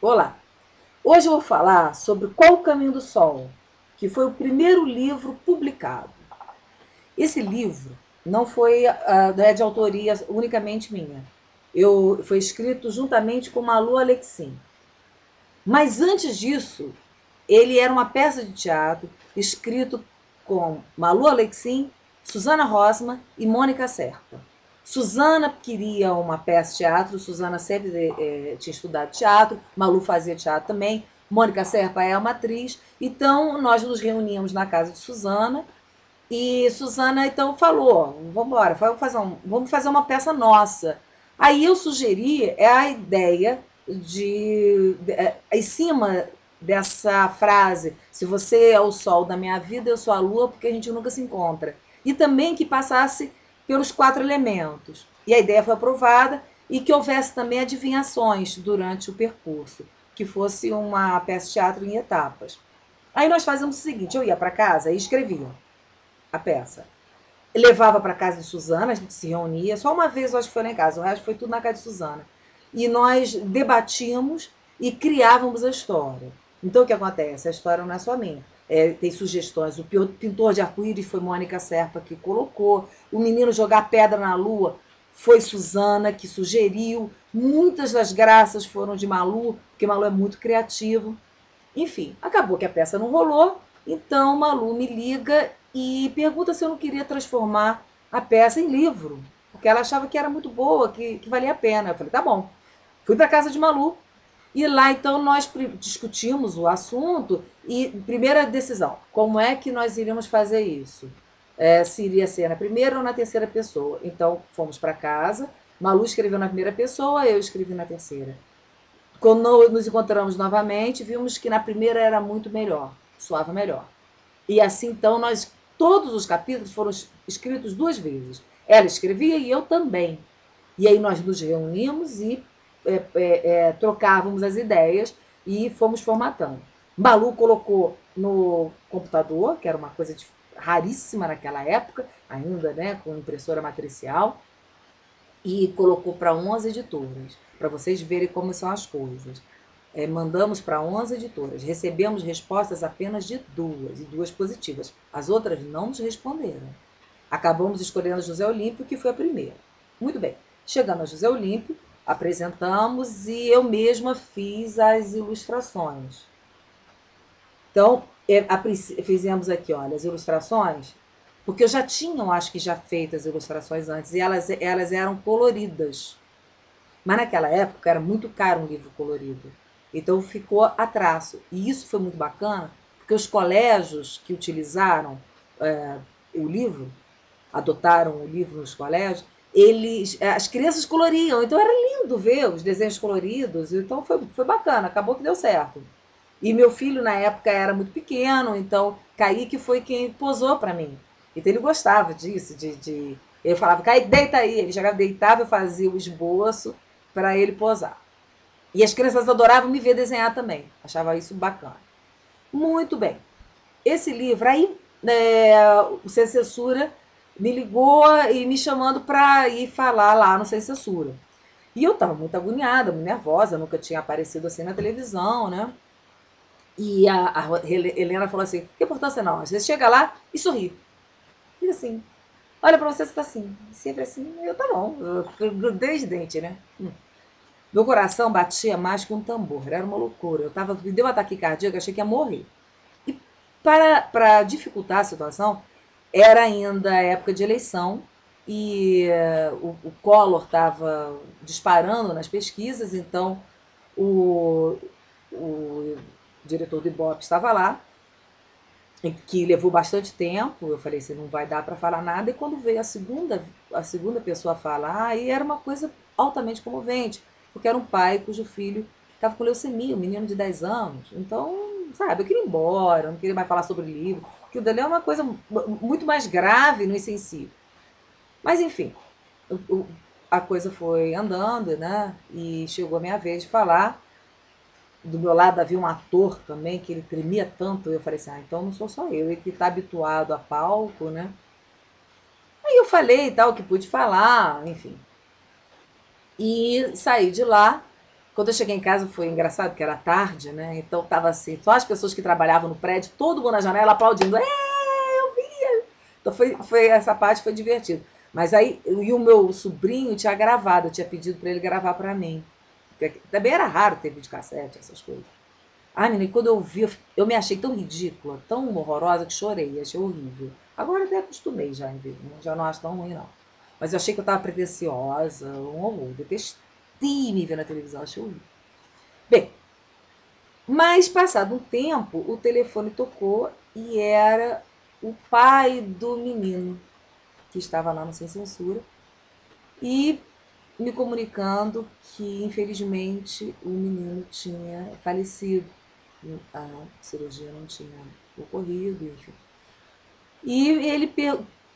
Olá! Hoje eu vou falar sobre Qual o Caminho do Sol, que foi o primeiro livro publicado. Esse livro não foi é de autoria unicamente minha. Foi escrito juntamente com Malu Alexim. Mas antes disso, ele era uma peça de teatro escrito com Malu Alexim, Susana Rosman e Mônica Serpa. Susana queria uma peça de teatro, Susana sempre tinha estudado teatro, Malu fazia teatro também, Mônica Serpa é uma atriz, então nós nos reuníamos na casa de Susana e Susana então falou: vamos embora, vamos fazer uma peça nossa. Aí eu sugeri a ideia em cima dessa frase: se você é o sol da minha vida, eu sou a lua, porque a gente nunca se encontra. E também que passasse pelos 4 elementos. E a ideia foi aprovada e que houvesse também adivinhações durante o percurso, que fosse uma peça de teatro em etapas. Aí nós fazíamos o seguinte: eu ia para casa e escrevia a peça. Levava para casa de Suzana, a gente se reunia. Só uma vez eu acho que foi lá em casa, o resto foi tudo na casa de Suzana. E nós debatíamos e criávamos a história. Então o que acontece? A história não é só minha. Tem sugestões. O pintor de arco-íris foi Mônica Serpa que colocou. O menino jogar pedra na lua foi Suzana que sugeriu. Muitas das graças foram de Malu, porque Malu é muito criativo. Enfim, acabou que a peça não rolou, então Malu me liga e pergunta se eu não queria transformar a peça em livro, porque ela achava que era muito boa, que valia a pena. Eu falei, tá bom. Fui para casa de Malu e lá então nós discutimos o assunto e primeira decisão, como é que nós iríamos fazer isso? Se iria ser na primeira ou na terceira pessoa. Então fomos para casa, Malu escreveu na primeira pessoa, eu escrevi na terceira. Quando nos encontramos novamente, vimos que na primeira era muito melhor, soava melhor. E assim, então, todos os capítulos foram escritos 2 vezes. Ela escrevia e eu também. E aí nós nos reunimos e trocávamos as ideias e fomos formatando. Balu colocou no computador, que era uma coisa raríssima naquela época, ainda, né, com impressora matricial, e colocou para 11 editoras, para vocês verem como são as coisas. Mandamos para 11 editoras, recebemos respostas apenas de 2, e 2 positivas. As outras não nos responderam. Acabamos escolhendo a José Olímpio, que foi a primeira. Muito bem, chegando a José Olímpio, apresentamos e eu mesma fiz as ilustrações. Então, fizemos aqui, olha, as ilustrações, porque eu já tinha, acho que já feito as ilustrações antes, e elas eram coloridas. Mas naquela época era muito caro um livro colorido. Então ficou a traço. E isso foi muito bacana, porque os colégios que utilizaram o livro, adotaram o livro nos colégios, as crianças coloriam. Então era lindo ver os desenhos coloridos. Então foi bacana, acabou que deu certo. E meu filho na época era muito pequeno, então Kaique foi quem posou para mim. Então ele gostava disso, eu falava, Kaique, deita aí. Ele chegava, deitava, eu fazia o esboço para ele posar. E as crianças adoravam me ver desenhar também. Achava isso bacana. Muito bem. Esse livro, aí o Sem Censura me ligou e me chamando para ir falar lá no Sem Censura. E eu estava muito agoniada, muito nervosa, nunca tinha aparecido assim na televisão, né? E a Helena falou assim: que importância não? Você chega lá e sorri. Fica assim. Olha pra você, você tá assim. Sempre assim. Eu, tá bom. Eu grudei os dentes, né? Meu coração batia mais que um tambor. Era uma loucura. Me deu um ataque cardíaco, achei que ia morrer. E para dificultar a situação, era ainda época de eleição e o Collor estava disparando nas pesquisas, então o, o diretor do Ibope estava lá, que levou bastante tempo. Eu falei, você não vai dar para falar nada. E quando veio a segunda pessoa a falar, aí era uma coisa altamente comovente, porque era um pai cujo filho estava com leucemia, um menino de 10 anos. Então, sabe, eu queria ir embora, eu não queria mais falar sobre o livro, porque o dali é uma coisa muito mais grave no insensível. Mas, enfim, a coisa foi andando, né? E chegou a minha vez de falar. Do meu lado havia um ator também que ele tremia tanto. Eu falei assim: ah, então não sou só eu, ele que está habituado a palco, né? Aí eu falei e tal, que pude falar, enfim. E saí de lá Quando eu cheguei em casa foi engraçado, porque era tarde, né? Então tava assim, só as pessoas que trabalhavam no prédio, todo mundo na janela aplaudindo. Eu vi! Então essa parte foi divertida. Mas aí, e o meu sobrinho tinha gravado, eu tinha pedido para ele gravar para mim. Porque também era raro ter videocassete, essas coisas. Ai, menina, e quando eu vi, eu me achei tão ridícula, tão horrorosa, que chorei, achei horrível. Agora até acostumei já, já não acho tão ruim, não. Mas eu achei que eu tava pretensiosa, um horror. Detestei me ver na televisão, achei horrível. Bem, mas passado um tempo, o telefone tocou e era o pai do menino que estava lá no Sem Censura e me comunicando que infelizmente o menino tinha falecido, a cirurgia não tinha ocorrido, enfim. E ele,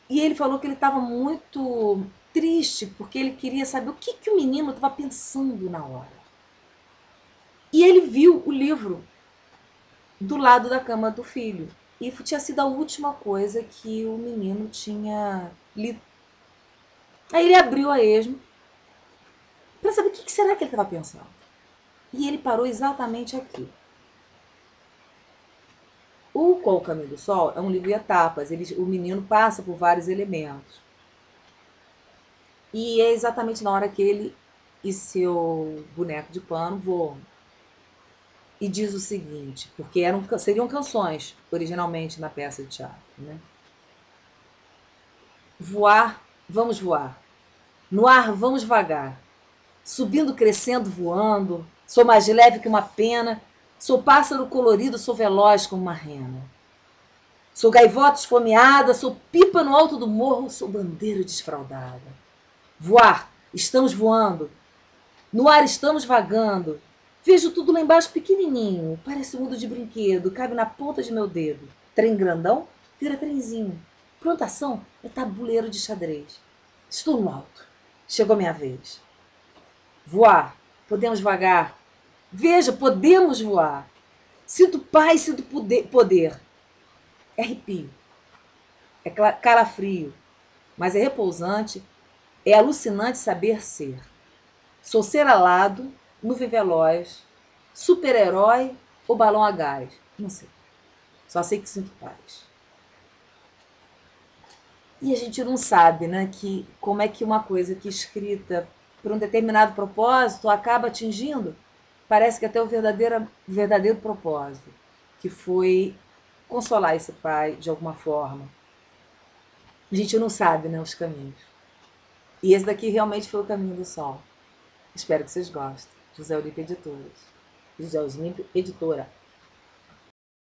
e ele falou que ele estava muito triste porque ele queria saber o que o menino estava pensando na hora. E ele viu o livro do lado da cama do filho. E tinha sido a última coisa que o menino tinha lido. Aí ele abriu a esmo para saber o que será que ele estava pensando. E ele parou exatamente aqui. O Qual o Caminho do Sol é um livro de etapas. O menino passa por vários elementos. E é exatamente na hora que ele e seu boneco de pano voam. E diz o seguinte, porque seriam canções originalmente na peça de teatro, né? Voar, vamos voar. No ar, vamos vagar. Subindo, crescendo, voando. Sou mais leve que uma pena. Sou pássaro colorido, sou veloz como uma rena. Sou gaivota esfomeada, sou pipa no alto do morro, sou bandeira desfraldada. Voar, estamos voando. No ar estamos vagando. Vejo tudo lá embaixo pequenininho, parece um mundo de brinquedo, cabe na ponta de meu dedo. Trem grandão vira trenzinho. Plantação é tabuleiro de xadrez. Estou no alto. Chegou a minha vez. Voar, podemos vagar. Veja, podemos voar. Sinto paz, sinto poder. É arrepio, é calafrio, mas é repousante, é alucinante saber ser. Sou ser alado, nuvem veloz, super-herói ou balão a gás. Não sei. Só sei que sinto paz. E a gente não sabe, né, que como é que uma coisa que é escrita por um determinado propósito acaba atingindo, parece que até o verdadeiro propósito, que foi consolar esse pai de alguma forma. A gente não sabe, né, os caminhos. E esse daqui realmente foi o caminho do sol. Espero que vocês gostem. José Olímpio Editoras. José Olímpio Editora.